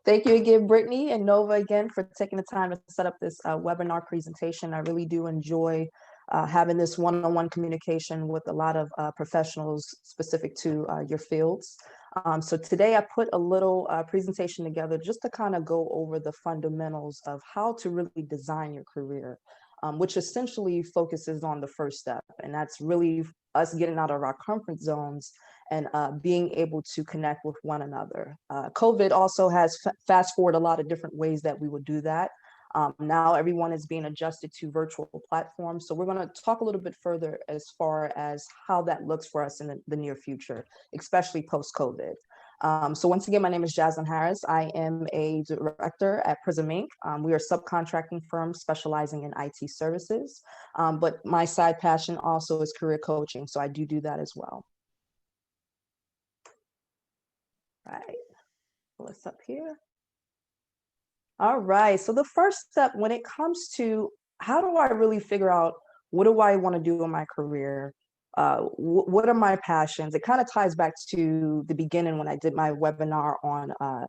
Thank you again, Brittany and Nova, again for taking the time to set up this webinar presentation. I really do enjoy having this one-on-one communication with a lot of professionals specific to your fields. So today I put a little presentation together just to kind of go over the fundamentals of how to really design your career, which essentially focuses on the first step, and that's really us getting out of our comfort zones and being able to connect with one another. COVID also has fast forward a lot of different ways that we would do that. Now everyone is being adjusted to virtual platforms. So we're going to talk a little bit further as far as how that looks for us in the near future, especially post-COVID. So once again, my name is Jaslyn Harris. I am a director at Prism Inc. We are a subcontracting firm specializing in IT services, but my side passion also is career coaching. So I do that as well. Right, what's up here? All right, so the first step when it comes to how do I really figure out what do I want to do in my career? What are my passions? It kind of ties back to the beginning when I did my webinar on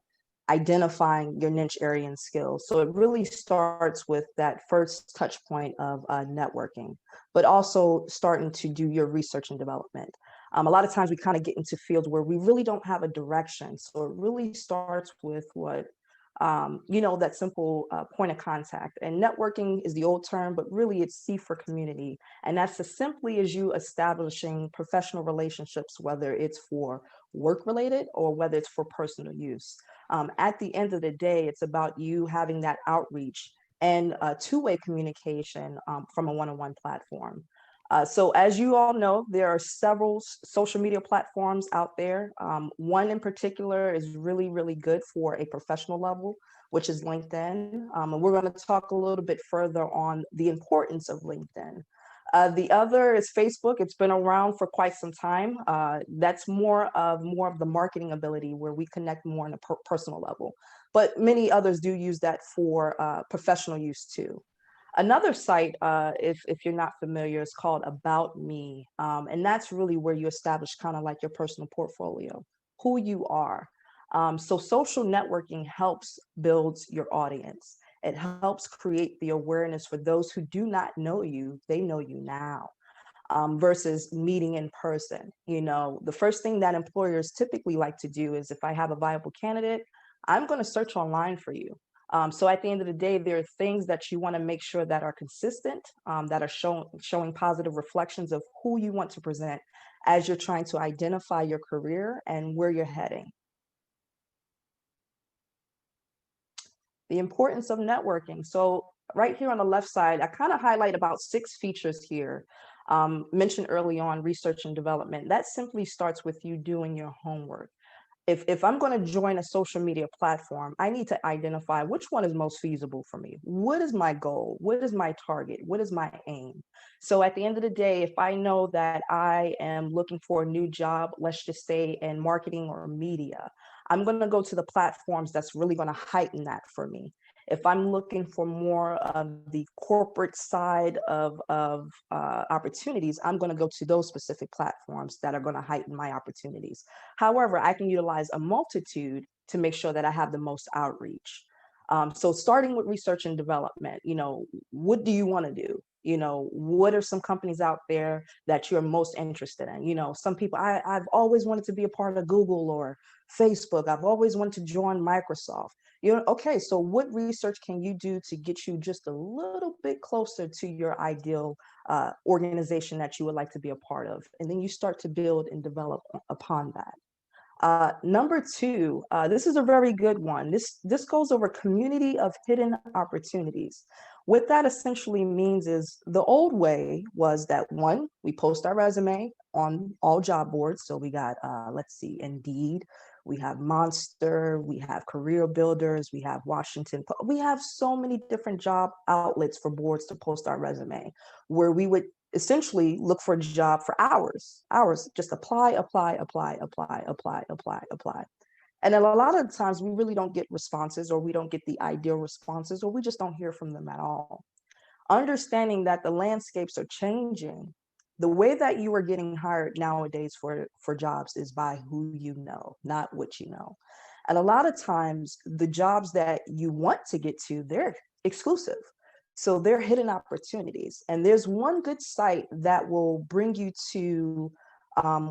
identifying your niche area and skills. So it really starts with that first touch point of networking, but also starting to do your research and development. A lot of times we kind of get into fields where we really don't have a direction. So it really starts with what that simple point of contact. And networking is the old term, but really it's C for community. And that's as simply as you establishing professional relationships, whether it's for work related or whether it's for personal use. At the end of the day, it's about you having that outreach and two-way communication from a one-on-one platform. So as you all know, there are several social media platforms out there. One in particular is really, really good for a professional level, which is LinkedIn. And we're going to talk a little bit further on the importance of LinkedIn. The other is Facebook. It's been around for quite some time. That's more of the marketing ability where we connect more on a personal level. But many others do use that for professional use too. Another site, if you're not familiar, is called About Me. And that's really where you establish kind of like your personal portfolio, who you are. So social networking helps build your audience. It helps create the awareness for those who do not know you, they know you now. Versus meeting in person. The first thing that employers typically like to do is if I have a viable candidate, I'm going to search online for you. So at the end of the day, there are things that you want to make sure that are consistent, that are showing positive reflections of who you want to present as you're trying to identify your career and where you're heading. The importance of networking. So right here on the left side, I kind of highlight about 6 features here. Mentioned early on, research and development. That simply starts with you doing your homework. If I'm going to join a social media platform, I need to identify which one is most feasible for me. What is my goal? What is my target? What is my aim? So at the end of the day, if I know that I am looking for a new job, let's just say in marketing or media, I'm going to go to the platforms that's really going to heighten that for me. If I'm looking for more of the corporate side of opportunities, I'm going to go to those specific platforms that are going to heighten my opportunities. However, I can utilize a multitude to make sure that I have the most outreach. So starting with research and development, what do you want to do? What are some companies out there that you're most interested in? Some people, I've always wanted to be a part of Google or Facebook. I've always wanted to join Microsoft. Okay, so what research can you do to get you just a little bit closer to your ideal organization that you would like to be a part of? And then you start to build and develop upon that. Number 2, this is a very good one. This goes over community of hidden opportunities. What that essentially means is the old way was that 1, we post our resume on all job boards. So we got, let's see, Indeed, we have Monster, we have Career Builders, we have Washington. We have so many different job outlets for boards to post our resume, where we would essentially look for a job for hours, just apply. And then a lot of times we really don't get responses, or we don't get the ideal responses, or we just don't hear from them at all. Understanding that the landscapes are changing, the way that you are getting hired nowadays for jobs is by who you know, not what you know. And a lot of times the jobs that you want to get to, they're exclusive. So they're hidden opportunities. And there's one good site that will bring you to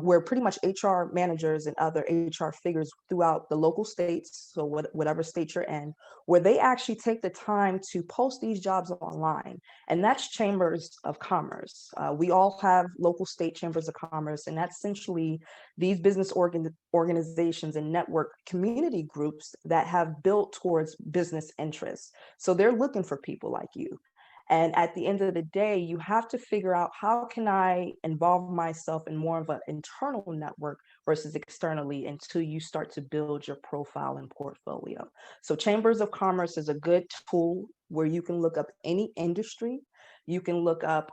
where pretty much HR managers and other HR figures throughout the local states, so whatever state you're in, where they actually take the time to post these jobs online. And that's chambers of commerce. We all have local state chambers of commerce, and that's essentially these business organizations and network community groups that have built towards business interests. So they're looking for people like you. And at the end of the day, you have to figure out, how can I involve myself in more of an internal network versus externally, until you start to build your profile and portfolio. So Chambers of Commerce is a good tool where you can look up any industry, you can look up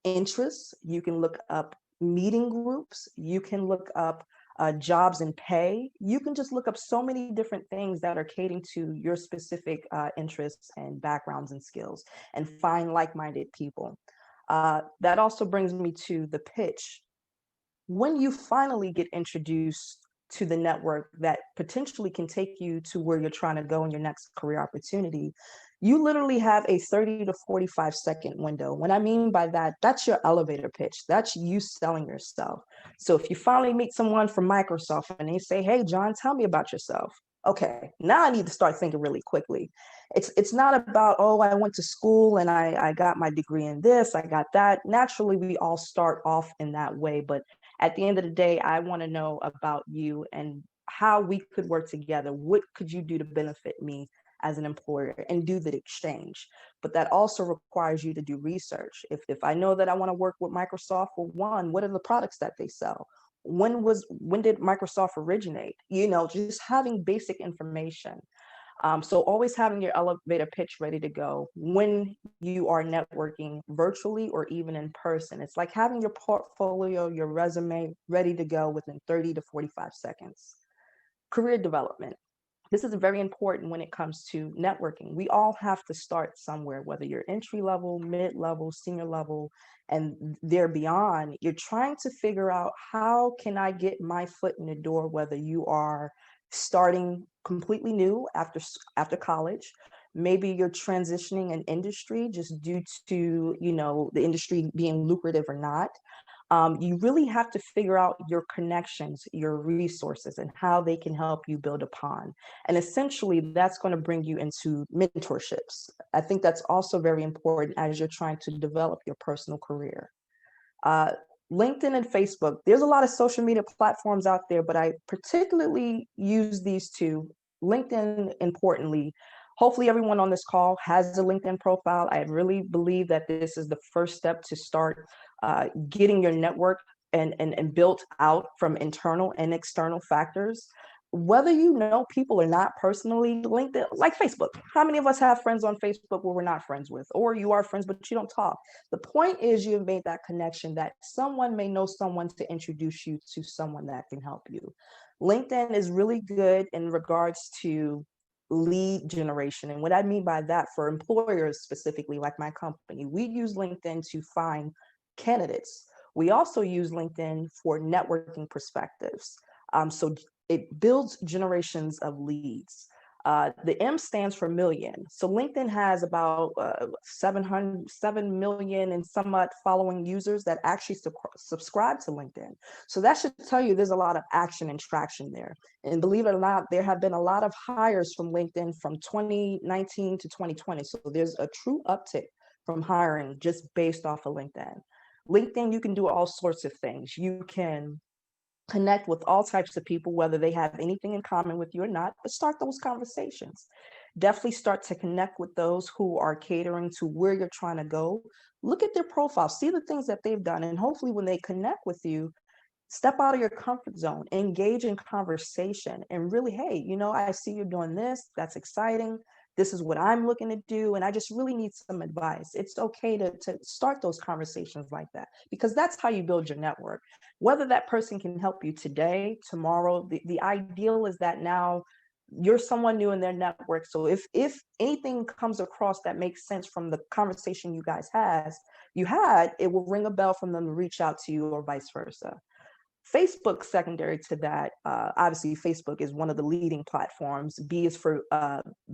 interests, you can look up meeting groups, you can look up jobs and pay. You can just look up so many different things that are catering to your specific interests and backgrounds and skills, and find like-minded people. That also brings me to the pitch. When you finally get introduced to the network that potentially can take you to where you're trying to go in your next career opportunity, you literally have a 30 to 45-second window. What I mean by that, that's your elevator pitch. That's you selling yourself. So if you finally meet someone from Microsoft and they say, "Hey, John, tell me about yourself." Okay, now I need to start thinking really quickly. It's not about, "Oh, I went to school and I got my degree in this, I got that." Naturally, we all start off in that way, but at the end of the day, I want to know about you and how we could work together. What could you do to benefit me as an employer, and do the exchange? But that also requires you to do research. If I know that I want to work with Microsoft, well, one, what are the products that they sell? When did Microsoft originate? Just having basic information. So always having your elevator pitch ready to go when you are networking virtually or even in person. It's like having your portfolio, your resume ready to go within 30 to 45 seconds. Career development. This is very important when it comes to networking. We all have to start somewhere, whether you're entry level, mid level, senior level, and there beyond. You're trying to figure out, how can I get my foot in the door, whether you are starting completely new after college. Maybe you're transitioning an industry just due to, the industry being lucrative or not. You really have to figure out your connections, your resources, and how they can help you build upon. And essentially, that's going to bring you into mentorships. I think that's also very important as you're trying to develop your personal career. Uh, LinkedIn and Facebook, there's a lot of social media platforms out there, but I particularly use these two. LinkedIn, importantly, hopefully everyone on this call has a LinkedIn profile. I really believe that this is the first step to start getting your network and built out from internal and external factors. Whether you know people or not personally, LinkedIn, like Facebook, how many of us have friends on Facebook where we're not friends with, or you are friends but you don't talk? The point is, you've made that connection that someone may know someone to introduce you to someone that can help you. LinkedIn is really good in regards to lead generation. And what I mean by that, for employers specifically, like my company, we use LinkedIn to find candidates. We also use LinkedIn for networking perspectives. So it builds generations of leads. The M stands for million. So LinkedIn has about 7 million and somewhat following users that actually subscribe to LinkedIn. So that should tell you there's a lot of action and traction there. And believe it or not, there have been a lot of hires from LinkedIn from 2019 to 2020. So there's a true uptick from hiring just based off of LinkedIn. LinkedIn, you can do all sorts of things. You can connect with all types of people, whether they have anything in common with you or not, but start those conversations. Definitely start to connect with those who are catering to where you're trying to go. Look at their profile, see the things that they've done, and hopefully when they connect with you, step out of your comfort zone, engage in conversation, and really, hey, I see you're doing this. That's exciting. This is what I'm looking to do. And I just really need some advice. It's okay to start those conversations like that, because that's how you build your network. Whether that person can help you today, tomorrow, the ideal is that now you're someone new in their network. So if anything comes across that makes sense from the conversation you guys had, it will ring a bell from them to reach out to you, or vice versa. Facebook secondary to that, obviously Facebook is one of the leading platforms. B is for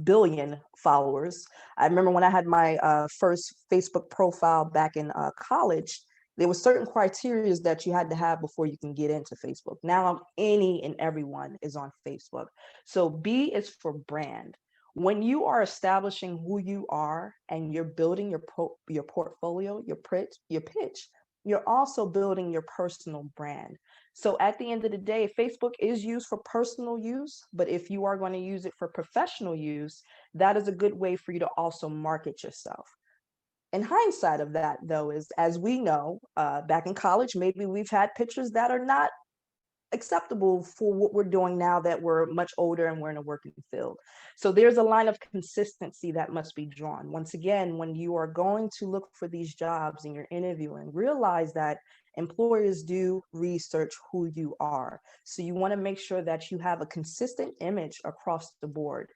billion followers. I remember when I had my first Facebook profile back in college, there were certain criteria that you had to have before you can get into Facebook. Now any and everyone is on Facebook. So B is for brand. When you are establishing who you are and you're building your portfolio, your pitch, you're also building your personal brand. So at the end of the day, Facebook is used for personal use, but if you are going to use it for professional use, that is a good way for you to also market yourself. In hindsight of that, though, is as we know, back in college, maybe we've had pictures that are not acceptable for what we're doing now that we're much older and we're in a working field. So there's a line of consistency that must be drawn. Once again, when you are going to look for these jobs and you're interviewing, realize that employers do research who you are. So you want to make sure that you have a consistent image across the board.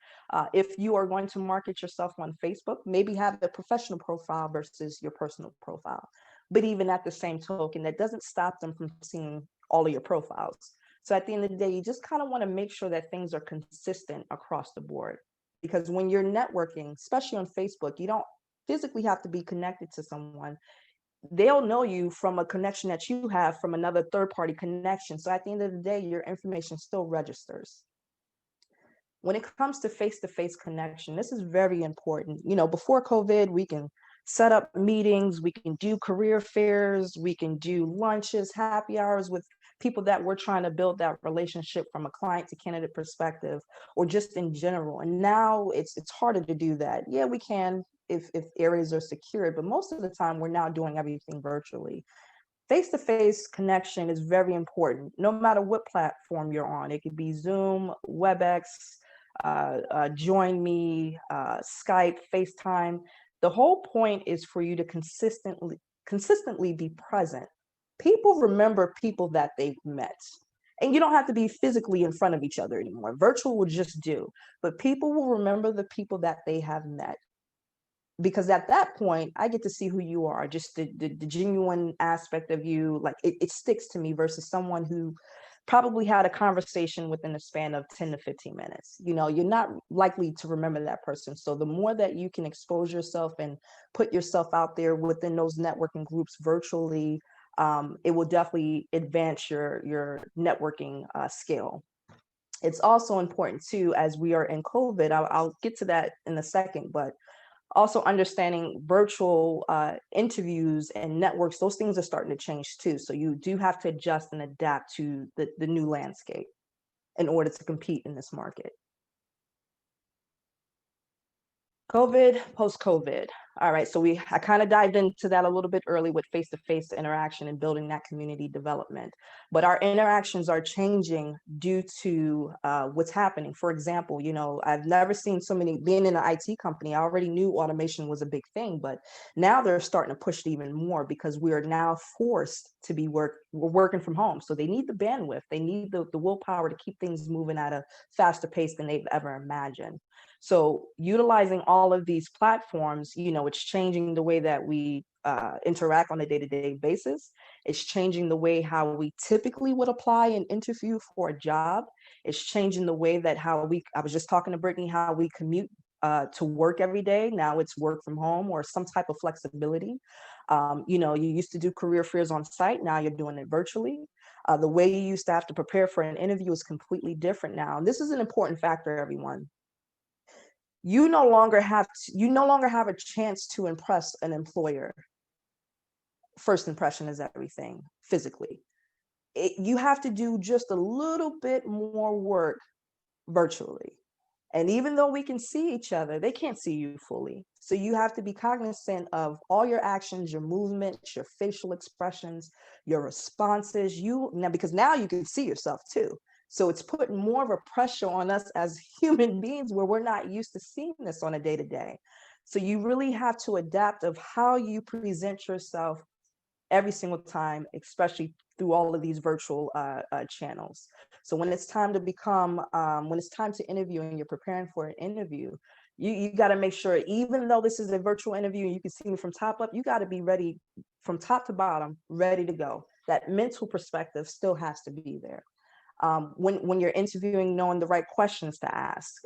If you are going to market yourself on Facebook, maybe have a professional profile versus your personal profile. But even at the same token, that doesn't stop them from seeing all of your profiles. So at the end of the day, you just kind of want to make sure that things are consistent across the board. Because when you're networking, especially on Facebook, you don't physically have to be connected to someone. They'll know you from a connection that you have from another third-party connection. So at the end of the day, your information still registers. When it comes to face-to-face connection, this is very important. You know, before COVID, we can set up meetings, we can do career fairs, we can do lunches, happy hours with people that we're trying to build that relationship from a client to candidate perspective, or just in general. And now it's harder to do that. Yeah, we can if areas are secured, but most of the time we're now doing everything virtually. Face-to-face connection is very important, no matter what platform you're on. It could be Zoom, WebEx, Join Me, Skype, FaceTime. The whole point is for you to consistently be present. People remember people that they've met. And you don't have to be physically in front of each other anymore. Virtual will just do. But people will remember the people that they have met. Because at that point, I get to see who you are, just the genuine aspect of you. Like it sticks to me versus someone who probably had a conversation within the span of 10 to 15 minutes. You know, you're not likely to remember that person. So the more that you can expose yourself and put yourself out there within those networking groups virtually, it will definitely advance your networking skill. It's also important too, as we are in COVID, I'll get to that in a second, but also understanding virtual interviews and networks, those things are starting to change too. So you do have to adjust and adapt to the new landscape in order to compete in this market. COVID, post-COVID. All right, so I kind of dived into that a little bit early with face-to-face interaction and building that community development. But our interactions are changing due to what's happening. For example, you know, I've never seen so many, being in an IT company, I already knew automation was a big thing, but now they're starting to push it even more because we are now forced to be we're working from home. So they need the bandwidth, they need the willpower to keep things moving at a faster pace than they've ever imagined. So utilizing all of these platforms, you know, it's changing the way that we interact on a day-to-day basis. It's changing the way how we typically would apply an interview for a job. It's changing the way that I was just talking to Brittany, how we commute to work every day. Now it's work from home or some type of flexibility. You know, you used to do career fairs on site. Now you're doing it virtually. The way you used to have to prepare for an interview is completely different now. And this is an important factor, everyone. You no longer have a chance to impress an employer. First impression is everything physically. You have to do just a little bit more work virtually. And even though we can see each other, they can't see you fully. So you have to be cognizant of all your actions, your movements, your facial expressions, your responses. Because now you can see yourself too. So it's putting more of a pressure on us as human beings where we're not used to seeing this on a day-to-day. So you really have to adapt of how you present yourself every single time, especially through all of these virtual channels. So when it's time to interview and you're preparing for an interview, you got to make sure, even though this is a virtual interview and you can see me from top up, you got to be ready from top to bottom, ready to go. that mental perspective still has to be there. When you're interviewing, knowing the right questions to ask,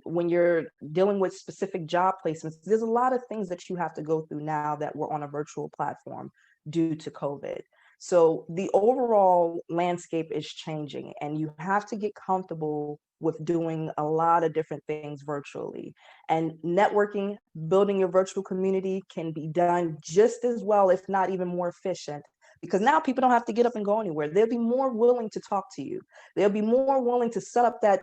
when you're dealing with specific job placements, there's a lot of things that you have to go through now that we're on a virtual platform due to COVID. So the overall landscape is changing, and you have to get comfortable with doing a lot of different things virtually. And networking, building your virtual community can be done just as well, if not even more efficient, because now people don't have to get up and go anywhere. They'll be more willing to talk to you. They'll be more willing to set up that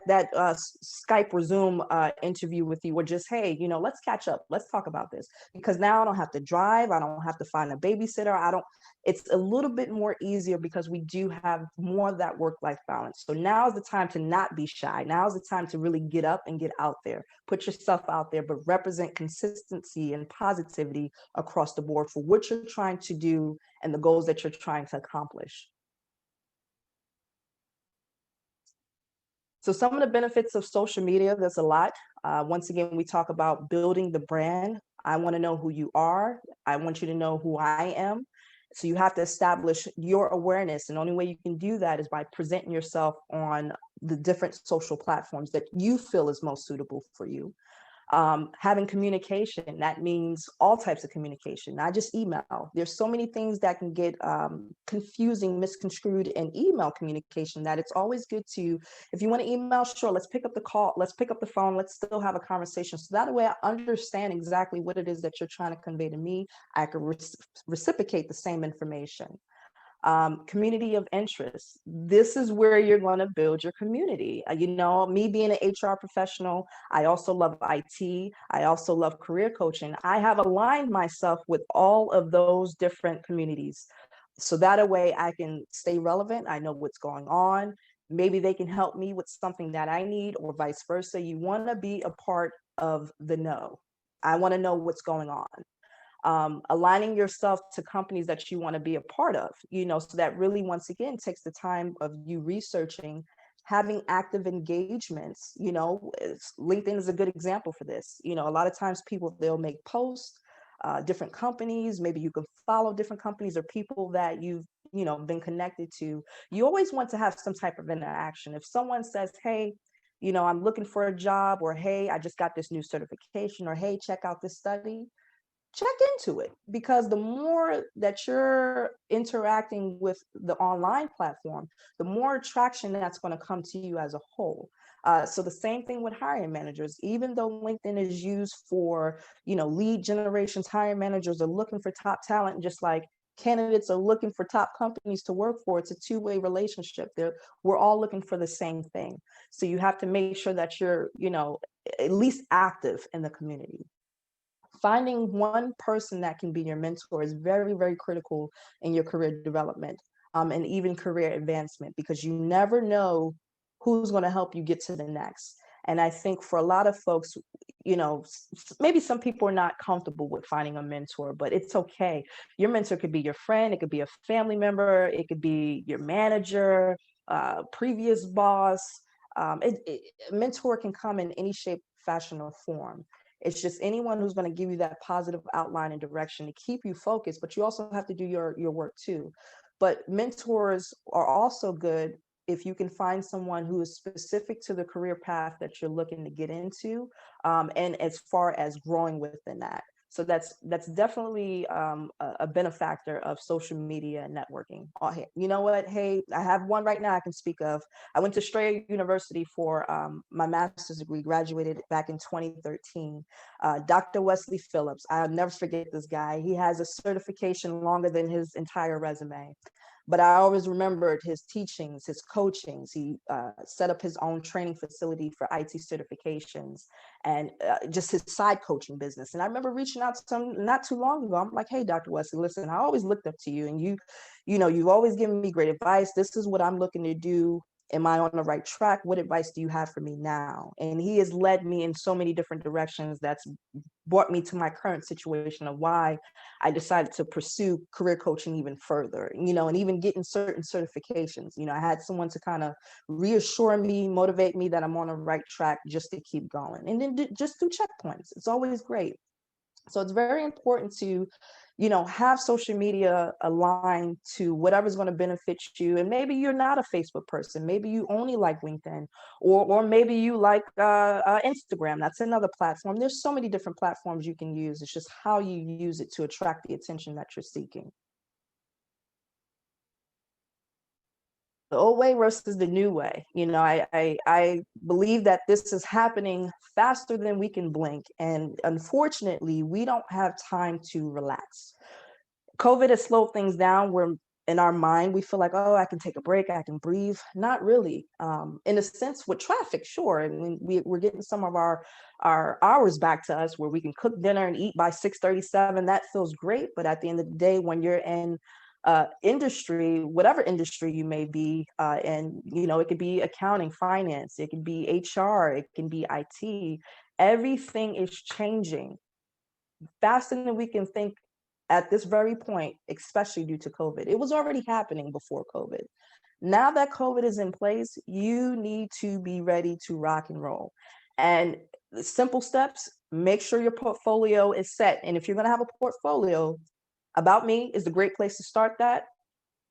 Skype or Zoom interview with you, or just, hey, let's catch up, let's talk about this. Because now I don't have to drive, I don't have to find a babysitter. I don't. It's a little bit more easier because we do have more of that work-life balance. So now is the time to not be shy. Now is the time to really get up and get out there, put yourself out there, but represent consistency and positivity across the board for what you're trying to do and the goals that you're trying to accomplish. So some of the benefits of social media, there's a lot. Once again, we talk about building the brand. I want to know who you are. I want you to know who I am. So you have to establish your awareness. And the only way you can do that is by presenting yourself on the different social platforms that you feel is most suitable for you. Having communication, that means all types of communication, not just email. There's so many things that can get confusing, misconstrued in email communication, that it's always good to, if you want to email, sure, let's pick up the call, let's pick up the phone, let's still have a conversation. So that way I understand exactly what it is that you're trying to convey to me. I can reciprocate the same information. Community of interest. This is where you're going to build your community. Me being an HR professional, I also love IT. I also love career coaching. I have aligned myself with all of those different communities. So that way I can stay relevant. I know what's going on. Maybe they can help me with something that I need, or vice versa. You want to be a part of the know. I want to know what's going on. Aligning yourself to companies that you want to be a part of, so that really, once again, takes the time of you researching, having active engagements. LinkedIn is a good example for this. A lot of times people, they'll make posts, different companies, maybe you can follow different companies or people that you've been connected to. You always want to have some type of interaction. If someone says, hey, I'm looking for a job, or hey, I just got this new certification, or hey, check out this study, check into it, because the more that you're interacting with the online platform, the more traction that's going to come to you as a whole. So the same thing with hiring managers. Even though LinkedIn is used for, lead generations, hiring managers are looking for top talent, just like candidates are looking for top companies to work for. It's a two-way relationship. We're all looking for the same thing. So you have to make sure that you're, at least active in the community. Finding one person that can be your mentor is very, very critical in your career development, and even career advancement, because you never know who's going to help you get to the next. And I think for a lot of folks, maybe some people are not comfortable with finding a mentor, but it's okay. Your mentor could be your friend, it could be a family member, it could be your manager, previous boss. A mentor can come in any shape, fashion, or form. It's just anyone who's going to give you that positive outline and direction to keep you focused, but you also have to do your work too. But mentors are also good if you can find someone who is specific to the career path that you're looking to get into, and as far as growing within that. So that's definitely a benefactor of social media and networking. Oh, hey, you know what? Hey, I have one right now I can speak of. I went to Strayer University for my master's degree, graduated back in 2013. Dr. Wesley Phillips, I'll never forget this guy. He has a certification longer than his entire resume. But I always remembered his teachings, his coachings. He set up his own training facility for IT certifications, and just his side coaching business. And I remember reaching out to him not too long ago. I'm like, hey, Dr. Wesley, listen, I always looked up to you, and you've always given me great advice. This is what I'm looking to do. Am I on the right track? What advice do you have for me now? And he has led me in so many different directions that's brought me to my current situation of why I decided to pursue career coaching even further, and even getting certain certifications. I had someone to kind of reassure me, motivate me that I'm on the right track, just to keep going. And then just do checkpoints. It's always great. So it's very important to have social media aligned to whatever's going to benefit you. And maybe you're not a Facebook person. Maybe you only like LinkedIn, or maybe you like Instagram. That's another platform. There's so many different platforms you can use. It's just how you use it to attract the attention that you're seeking. The old way versus the new way. I believe that this is happening faster than we can blink. And unfortunately, we don't have time to relax. COVID has slowed things down. Where in our mind, we feel like, oh, I can take a break, I can breathe. Not really. In a sense, with traffic, sure. I mean, we're getting some of our hours back to us where we can cook dinner and eat by 6:37. That feels great. But at the end of the day, when you're in industry, whatever industry you may be, and it could be accounting, finance, it could be HR, it can be IT. Everything is changing faster than we can think at this very point, especially due to COVID. It was already happening before COVID. Now that COVID is in place, you need to be ready to rock and roll. And the simple steps: make sure your portfolio is set. And if you're going to have a portfolio, About Me is a great place to start that.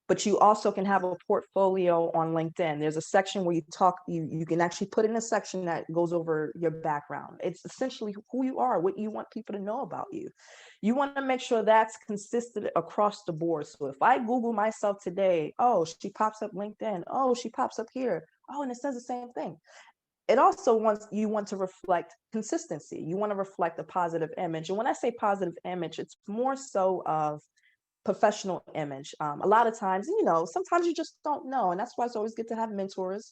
But you also can have a portfolio on LinkedIn. There's a section where you can actually put in a section that goes over your background. It's essentially who you are, what you want people to know about you. You want to make sure that's consistent across the board. So if I Google myself today, oh, she pops up LinkedIn. Oh, she pops up here. Oh, and it says the same thing. It also you want to reflect consistency. You want to reflect a positive image. And when I say positive image, it's more so of professional image. A lot of times, sometimes you just don't know. And that's why it's always good to have mentors.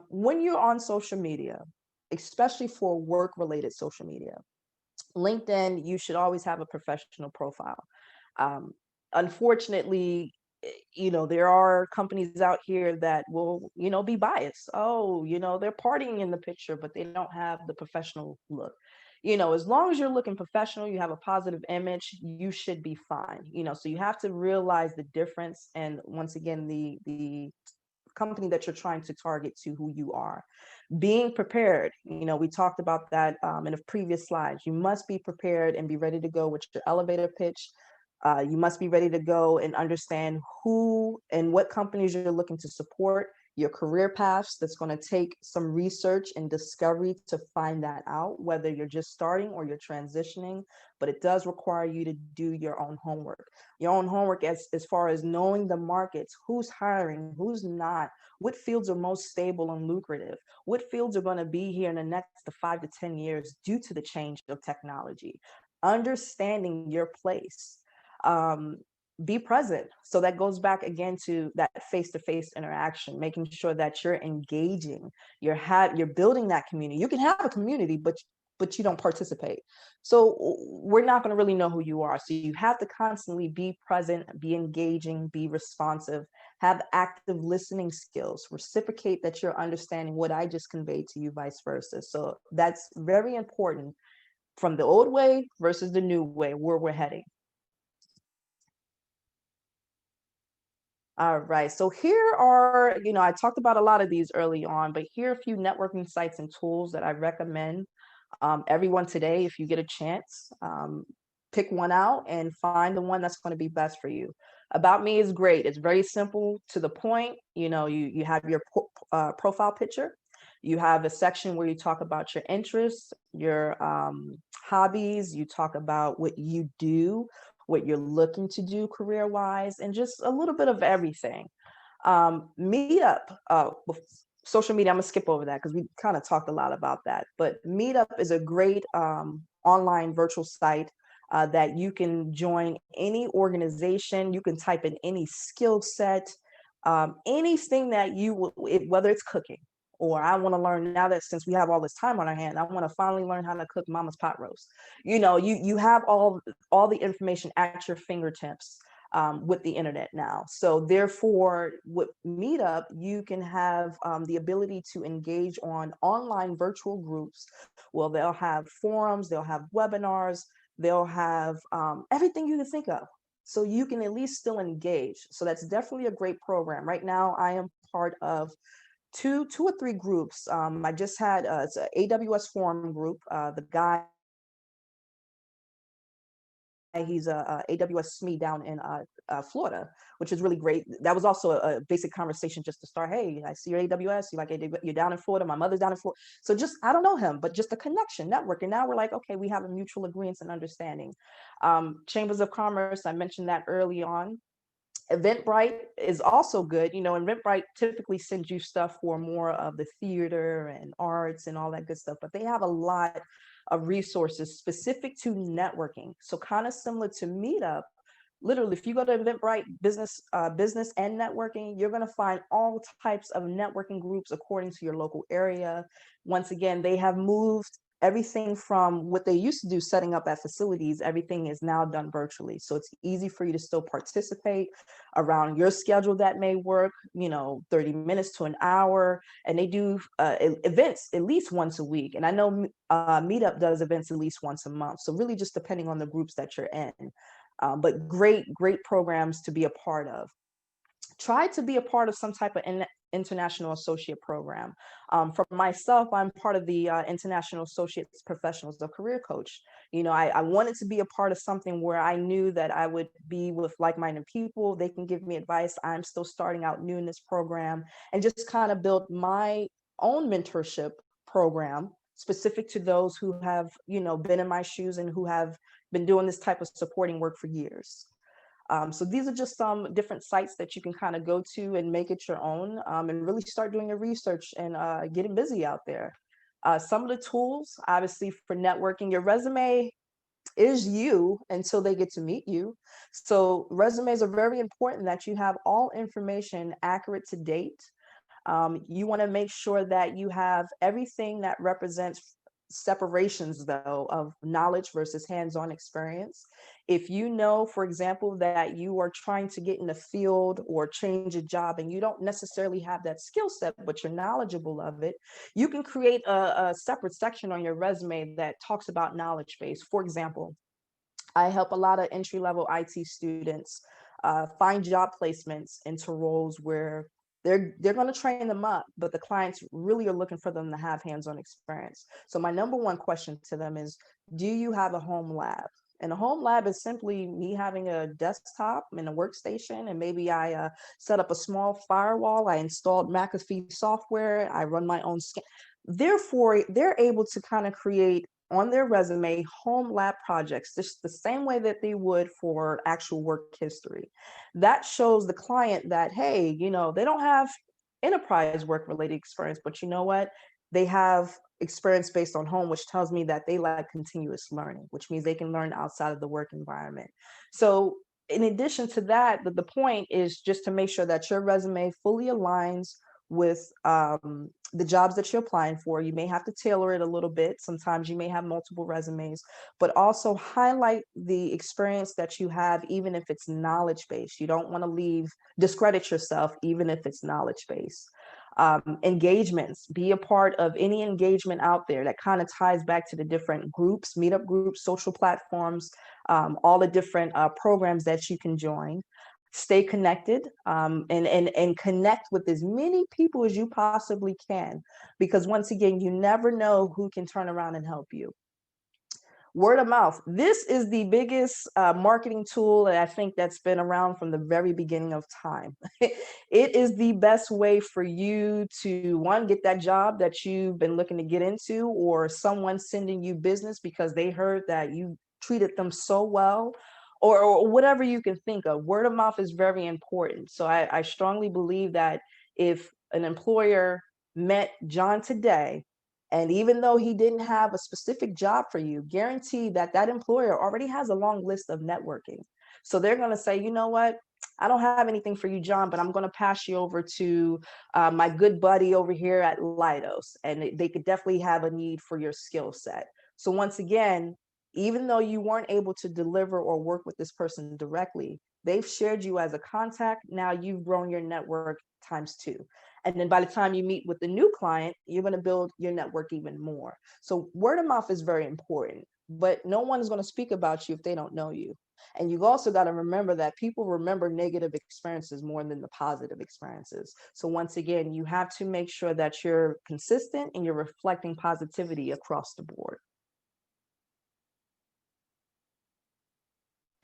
When you're on social media, especially for work related social media, LinkedIn, you should always have a professional profile. Um, Unfortunately, there are companies out here that will, be biased. Oh, they're partying in the picture, but they don't have the professional look. As long as you're looking professional, you have a positive image, you should be fine. So you have to realize the difference. And once again, the company that you're trying to target to who you are. Being prepared, we talked about that in a previous slide. You must be prepared and be ready to go with your elevator pitch. You must be ready to go and understand who and what companies you're looking to support, your career paths. That's going to take some research and discovery to find that out, whether you're just starting or you're transitioning. But it does require you to do your own homework. Your own homework as far as knowing the markets, who's hiring, who's not, what fields are most stable and lucrative, what fields are going to be here in the next 5 to 10 years due to the change of technology. Understanding your place. um, be present. So that goes back again to that face-to-face interaction, making sure that you're engaging, you're building that community. You can have a community, but you don't participate. So we're not going to really know who you are. So you have to constantly be present, be engaging, be responsive, have active listening skills, reciprocate that you're understanding what I just conveyed to you, vice versa. So that's very important, from the old way versus the new way, where we're heading. All right. So here are, I talked about a lot of these early on, but here are a few networking sites and tools that I recommend everyone today. If you get a chance, pick one out and find the one that's going to be best for you. About Me is great. It's very simple, to the point. You have your profile picture. You have a section where you talk about your interests, your hobbies. You talk about what you do, what you're looking to do career wise, and just a little bit of everything. Meetup, social media, I'm gonna skip over that because we kind of talked a lot about that. But Meetup is a great online virtual site that you can join any organization. You can type in any skill set, anything that whether it's cooking, or I want to learn, now that since we have all this time on our hand, I want to finally learn how to cook mama's pot roast. You have all the information at your fingertips with the internet now. So therefore, with Meetup, you can have the ability to engage on online virtual groups. Well, they'll have forums, they'll have webinars, they'll have everything you can think of. So you can at least still engage. So that's definitely a great program. Right now, I am part of two or three groups. I just had it's an AWS forum group. The guy He's a AWS SME down in Florida, which is really great. That was also a basic conversation just to start. Hey, I see your AWS. You like AWS? You're down in Florida. My mother's down in Florida. So just, I don't know him, but just a connection, network. And now we're like, okay, we have a mutual agreement and understanding. Chambers of Commerce, I mentioned that early on. Eventbrite is also good. You know, Eventbrite typically sends you stuff for more of the theater and arts and all that good stuff, but they have a lot of resources specific to networking. So kind of similar to Meetup. Literally, if you go to Eventbrite business and networking, you're going to find all types of networking groups according to your local area. Once again, they have moved everything from what they used to do setting up at facilities. Everything is now done virtually, so it's easy for you to still participate around your schedule. That may work, you know, 30 minutes to an hour. And they do events at least once a week, and I know Meetup does events at least once a month, so really just depending on the groups that you're in. But great programs to be a part of. Try to be a part of some type of international associate program. For myself, I'm part of the International Associates Professionals, the career coach. You know, I wanted to be a part of something where I knew that I would be with like-minded people. They can give me advice. I'm still starting out new in this program, and just kind of build my own mentorship program specific to those who have, you know, been in my shoes and who have been doing this type of supporting work for years. So these are just some different sites that you can kind of go to and make it your own, and really start doing your research and getting busy out there. Some of the tools, obviously, for networking, your resume is you until they get to meet you. So resumes are very important, that you have all information accurate to date. You want to make sure that you have everything that represents separations, though, of knowledge versus hands-on experience. If you know, for example, that you are trying to get in the field or change a job and you don't necessarily have that skill set, but you're knowledgeable of it, you can create a separate section on your resume that talks about knowledge base. For example, I help a lot of entry-level IT students find job placements into roles where they're going to train them up, but the clients really are looking for them to have hands-on experience. So my number one question to them is, do you have a home lab? And a home lab is simply me having a desktop and a workstation, and maybe I set up a small firewall. I installed McAfee software. I run my own scan. Therefore, they're able to kind of create on their resume home lab projects, just the same way that they would for actual work history. That shows the client that, hey, you know, they don't have enterprise work related experience, but you know what? They have experience based on home, which tells me that they like continuous learning, which means they can learn outside of the work environment. So in addition to that, the point is just to make sure that your resume fully aligns with the jobs that you're applying for. You may have to tailor it a little bit. Sometimes you may have multiple resumes, but also highlight the experience that you have, even if it's knowledge based. You don't want to discredit yourself, even if it's knowledge based. Engagements, be a part of any engagement out there. That kind of ties back to the different groups, meetup groups, social platforms, all the different programs that you can join. Stay connected, and connect with as many people as you possibly can, because once again, you never know who can turn around and help you. Word of mouth. This is the biggest marketing tool that I think that's been around from the very beginning of time. It is the best way for you to, one, get that job that you've been looking to get into, or someone sending you business because they heard that you treated them so well, or whatever you can think of. Word of mouth is very important. So I strongly believe that if an employer met John today, and even though he didn't have a specific job for you, guarantee that that employer already has a long list of networking. So they're going to say, you know what? I don't have anything for you, John, but I'm going to pass you over to my good buddy over here at Leidos. And they could definitely have a need for your skill set. So once again, even though you weren't able to deliver or work with this person directly, they've shared you as a contact. Now you've grown your network times two. And then by the time you meet with the new client, you're going to build your network even more. So word of mouth is very important, but no one is going to speak about you if they don't know you. And you've also got to remember that people remember negative experiences more than the positive experiences. So once again, you have to make sure that you're consistent and you're reflecting positivity across the board.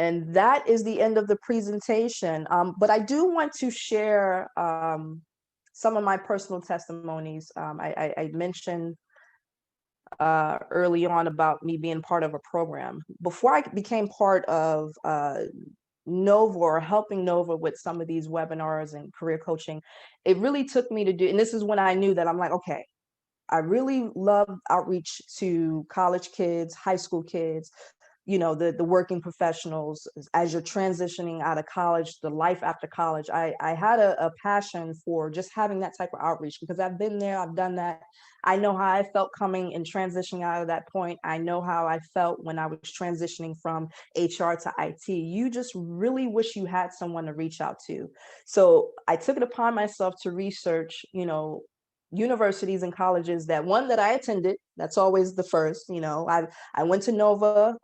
And that is the end of the presentation. But I do want to share some of my personal testimonies. I mentioned early on about me being part of a program. Before I became part of Nova, or helping Nova with some of these webinars and career coaching, it really took me to do, and this is when I knew that I'm like, okay, I really love outreach to college kids, high school kids, the working professionals as you're transitioning out of college, the life after college. I had a passion for just having that type of outreach, because I've been there, I've done that. I know how I felt coming and transitioning out of that point. I know how I felt when I was transitioning from HR to IT. You just really wish you had someone to reach out to. So I took it upon myself to research, universities and colleges that I attended. That's always the first. I went to Nova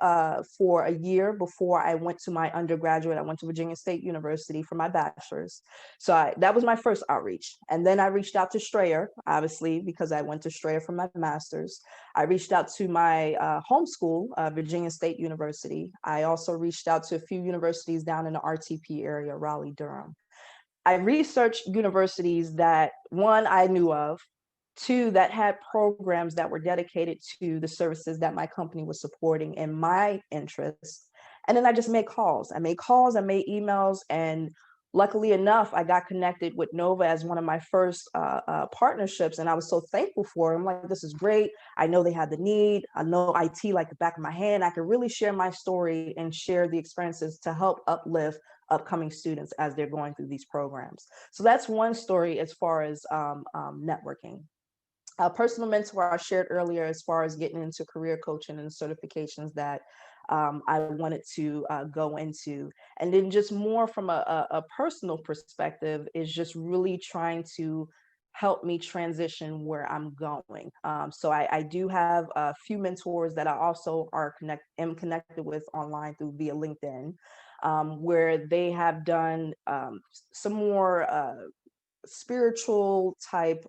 for a year before I went to my undergraduate. I went to Virginia State University for my bachelor's. So that was my first outreach. And then I reached out to Strayer, obviously, because I went to Strayer for my master's. I reached out to my home school, Virginia State University. I also reached out to a few universities down in the RTP area, Raleigh, Durham. I researched universities that, one, I knew of, two, that had programs that were dedicated to the services that my company was supporting in my interest. And then I just made calls. I made emails, and luckily enough, I got connected with Nova as one of my first partnerships, and I was so thankful for it. I'm like, this is great. I know they had the need. I know IT like the back of my hand. I could really share my story and share the experiences to help uplift upcoming students as they're going through these programs. So that's one story as far as networking. A personal mentor I shared earlier, as far as getting into career coaching and certifications that I wanted to go into. And then just more from a personal perspective is just really trying to help me transition where I'm going. So I do have a few mentors that I also am connected with online through via LinkedIn, where they have done some more spiritual type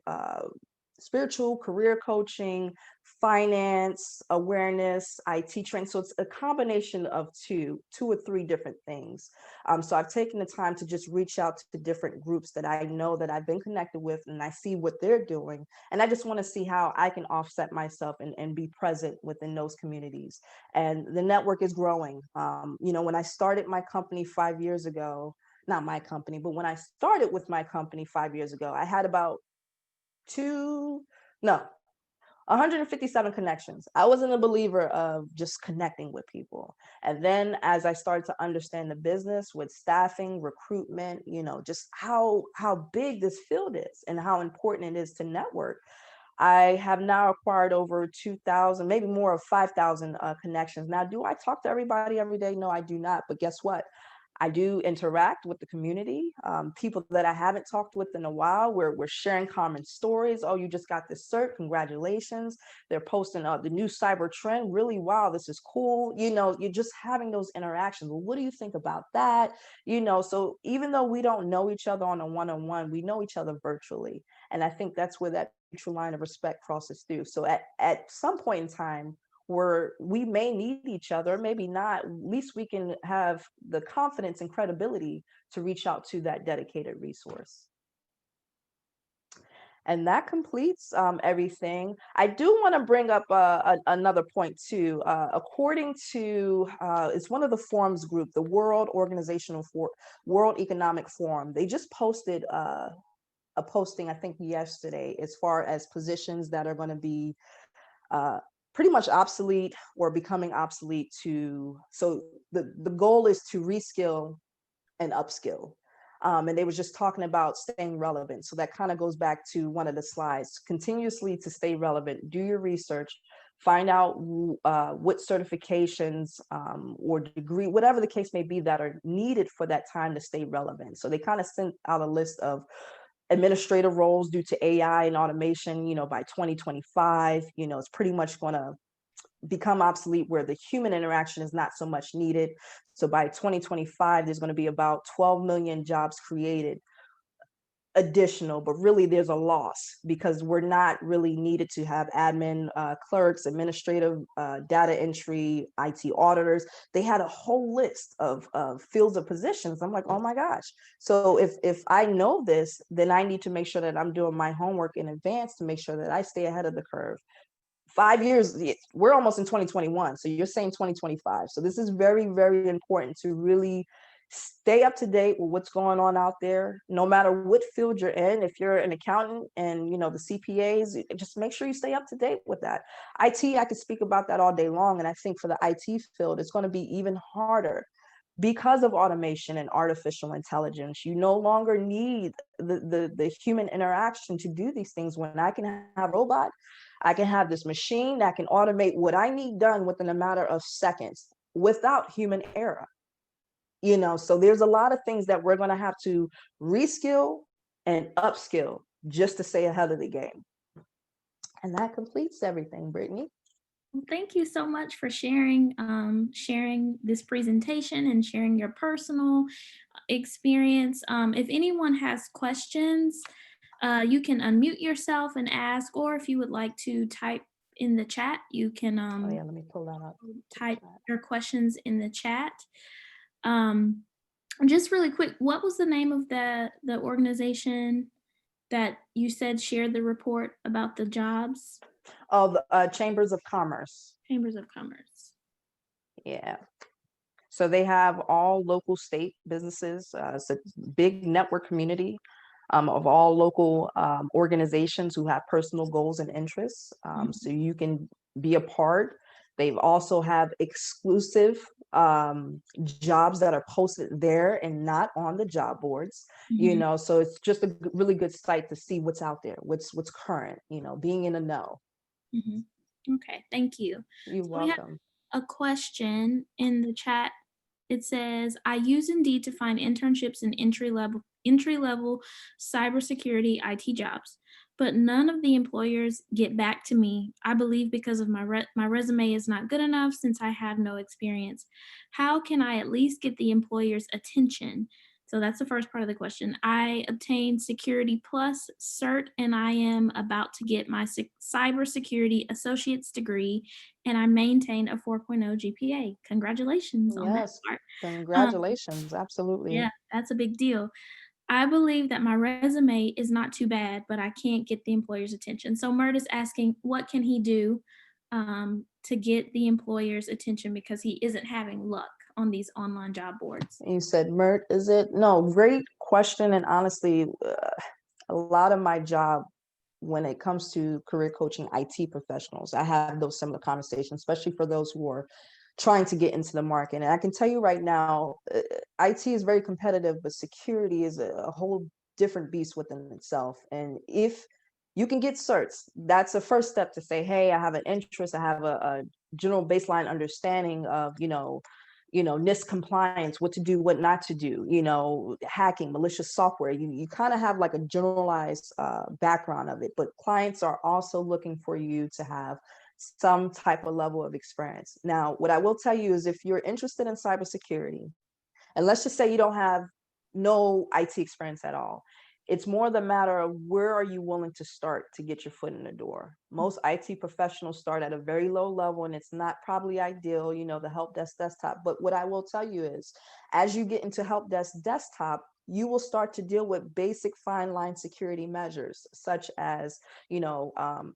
spiritual career coaching, finance, awareness, IT training. So it's a combination of two or three different things. So I've taken the time to just reach out to different groups that I know that I've been connected with, and I see what they're doing. And I just want to see how I can offset myself and be present within those communities. And the network is growing. When I started my company 5 years ago, not my company, but when I started with my company 5 years ago, I had about 157 connections. I wasn't a believer of just connecting with people. And then as I started to understand the business with staffing, recruitment, just how big this field is and how important it is to network, I have now acquired over 2,000, maybe more of 5,000 connections. Now, do I talk to everybody every day? No, I do not. But guess what? I do interact with the community, people that I haven't talked with in a while, where we're sharing common stories. Oh, you just got this cert, congratulations. They're posting the new cyber trend. Really, wow, this is cool. You're just having those interactions. Well, what do you think about that? So even though we don't know each other on a one-on-one, we know each other virtually. And I think that's where that mutual line of respect crosses through. So at some point in time, where we may need each other, maybe not, at least we can have the confidence and credibility to reach out to that dedicated resource. And that completes everything. I do want to bring up another point too. According to, it's one of the forums group, the World Economic Forum. They just posted a posting, I think yesterday, as far as positions that are going to be pretty much obsolete or becoming obsolete so the goal is to reskill and upskill. And they were just talking about staying relevant. So that kind of goes back to one of the slides, continuously to stay relevant, do your research, find out what certifications or degree, whatever the case may be, that are needed for that time to stay relevant. So they kind of sent out a list of administrative roles due to AI and automation, by 2025, it's pretty much going to become obsolete, where the human interaction is not so much needed. So by 2025, there's going to be about 12 million jobs created additional, but really there's a loss because we're not really needed to have admin, clerks, administrative, data entry, IT auditors. They had a whole list of fields of positions. I'm like, oh my gosh. So if I know this, then I need to make sure that I'm doing my homework in advance to make sure that I stay ahead of the curve. 5 years, we're almost in 2021, so you're saying 2025. So this is very, very important to really stay up to date with what's going on out there, no matter what field you're in. If you're an accountant and the CPAs, just make sure you stay up to date with that. IT, I could speak about that all day long, and I think for the IT field, it's going to be even harder because of automation and artificial intelligence. You no longer need the human interaction to do these things. When I can have a robot, I can have this machine that can automate what I need done within a matter of seconds without human error. So there's a lot of things that we're going to have to reskill and upskill just to stay ahead of the game. And that completes everything, Brittany. Well, thank you so much for sharing this presentation and sharing your personal experience. If anyone has questions, you can unmute yourself and ask, or if you would like to type in the chat, you can Oh yeah, let me pull that up. type your questions in the chat. Just really quick, what was the name of the organization that you said shared the report about the jobs? Oh, the Chambers of Commerce. Chambers of Commerce. Yeah. So they have all local state businesses. It's a big network community of all local organizations who have personal goals and interests. So you can be a part. They've also have exclusive jobs that are posted there and not on the job boards. So it's just a really good site to see what's out there, what's current. Being in the know. Okay, thank you. You're So we have welcome. a question in the chat. It says, I use Indeed to find internships in entry-level cybersecurity IT jobs, but none of the employers get back to me. I believe because of my resume is not good enough since I have no experience. How can I at least get the employer's attention? So that's the first part of the question. I obtained Security Plus cert, and I am about to get my cybersecurity associate's degree, and I maintain a 4.0 GPA. Congratulations on that Yes. part. Congratulations. Absolutely. Yeah, that's a big deal. I believe that my resume is not too bad, but I can't get the employer's attention. So Mert is asking, what can he do to get the employer's attention because he isn't having luck on these online job boards? You said Mert, is it? No, great question. And honestly, a lot of my job when it comes to career coaching IT professionals, I have those similar conversations, especially for those who are trying to get into the market. And I can tell you right now, IT is very competitive, but security is a whole different beast within itself. And if you can get certs, that's the first step to say, hey, I have an interest, I have a general baseline understanding of, NIST compliance, what to do, what not to do, hacking, malicious software. You kind of have like a generalized background of it, but clients are also looking for you to have some type of level of experience. Now, what I will tell you is if you're interested in cybersecurity, and let's just say you don't have no IT experience at all, it's more the matter of where are you willing to start to get your foot in the door. Most IT professionals start at a very low level, and it's not probably ideal, the help desk desktop. But what I will tell you is, as you get into help desk desktop, you will start to deal with basic fine line security measures, such as,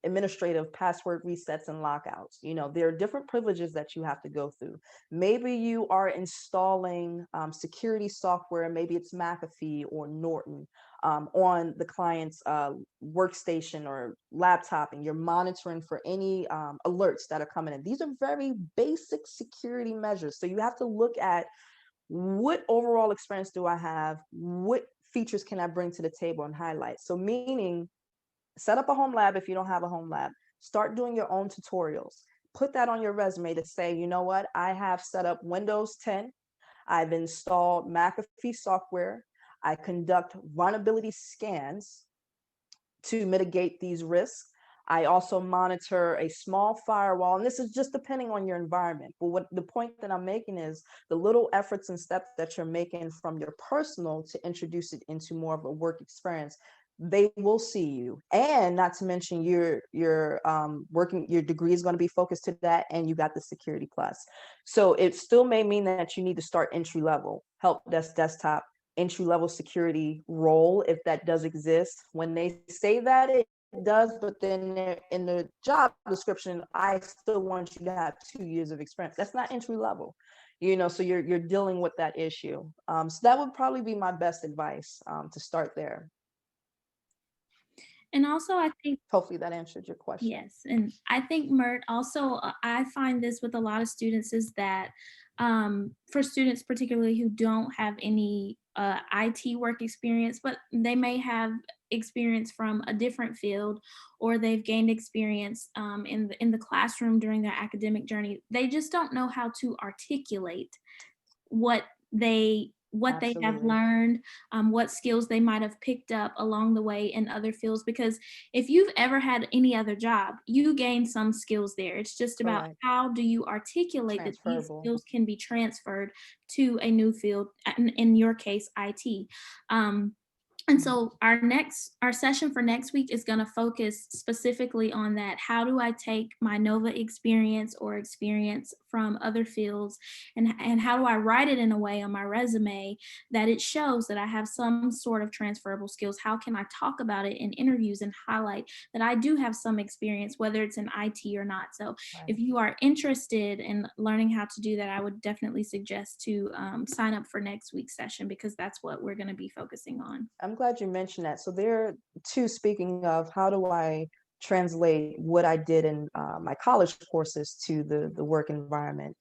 administrative password resets and lockouts. There are different privileges that you have to go through. Maybe you are installing security software, maybe it's McAfee or Norton, on the client's workstation or laptop, and you're monitoring for any alerts that are coming in. These are very basic security measures. So you have to look at what overall experience do I have? What features can I bring to the table and highlight? So meaning, set up a home lab if you don't have a home lab. Start doing your own tutorials. Put that on your resume to say, you know what? I have set up Windows 10. I've installed McAfee software. I conduct vulnerability scans to mitigate these risks. I also monitor a small firewall, and this is just depending on your environment. But what the point that I'm making is the little efforts and steps that you're making from your personal to introduce it into more of a work experience, they will see you. And not to mention your working, your degree is going to be focused to that, and you got the security plus. So it still may mean that you need to start entry level, help desk, desktop, entry level security role, if that does exist. When they say that, it does, but then in the job description, I still want you to have 2 years of experience. That's not entry level, so you're dealing with that issue. So that would probably be my best advice, to start there. And also, I think Hopefully that answered your question. yes, and I think Mert also, I find this with a lot of students is that for students particularly who don't have any IT work experience, but they may have experience from a different field, or they've gained experience in the classroom during their academic journey. They just don't know how to articulate what they have Absolutely. learned, what skills they might have picked up along the way in other fields. Because if you've ever had any other job, you gain some skills there. It's just about Correct. how do you articulate that these Transferable. skills can be transferred to a new field, in your case, IT. And Mhm. so our session for next week is going to focus specifically on that. How do I take my Nova experience or experience from other fields, and how do I write it in a way on my resume that it shows that I have some sort of transferable skills? How can I talk about it in interviews and highlight that I do have some experience, whether it's in IT or not? So Right. if you are interested in learning how to do that, I would definitely suggest to sign up for next week's session, because that's what we're going to be focusing on. I'm glad you mentioned that. So there are two, speaking of how do I translate what I did in my college courses to the work environment.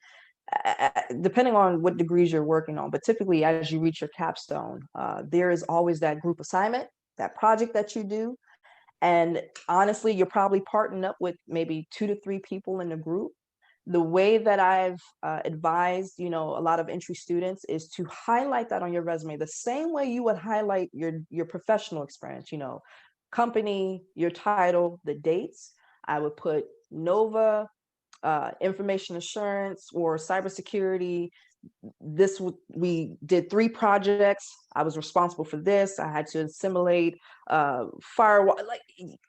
Depending on what degrees you're working on, but typically as you reach your capstone, there is always that group assignment, that project that you do. And honestly, you're probably partnering up with maybe 2 to 3 people in the group. The way that I've advised, a lot of entry students is to highlight that on your resume the same way you would highlight your professional experience, company, your title, the dates. I would put Nova, information assurance or cybersecurity. We did 3 projects. I was responsible for this. I had to assimilate firewall, like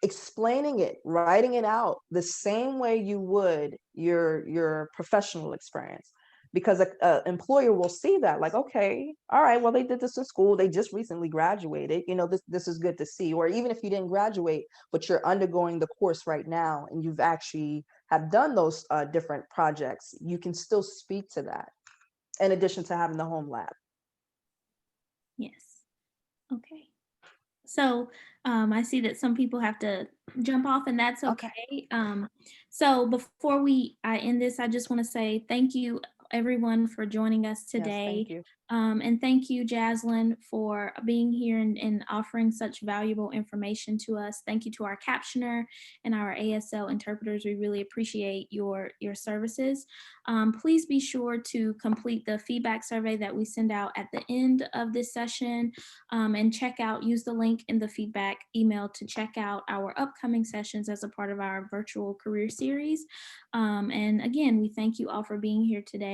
explaining it, writing it out the same way you would your professional experience, because a employer will see that, like, okay, all right, well, they did this in school, they just recently graduated, this is good to see. Or even if you didn't graduate, but you're undergoing the course right now and you've actually have done those different projects, you can still speak to that in addition to having the home lab. Yes. Okay. So I see that some people have to jump off, and that's Okay. okay. So before I end this, I just want to say thank you, everyone, for joining us Yes, today. thank you. And thank you, Jaslyn, for being here and offering such valuable information to us. Thank you to our captioner and our ASL interpreters. We really appreciate your services. Please be sure to complete the feedback survey that we send out at the end of this session, and use the link in the feedback email to check out our upcoming sessions as a part of our virtual career series. And again, we thank you all for being here today.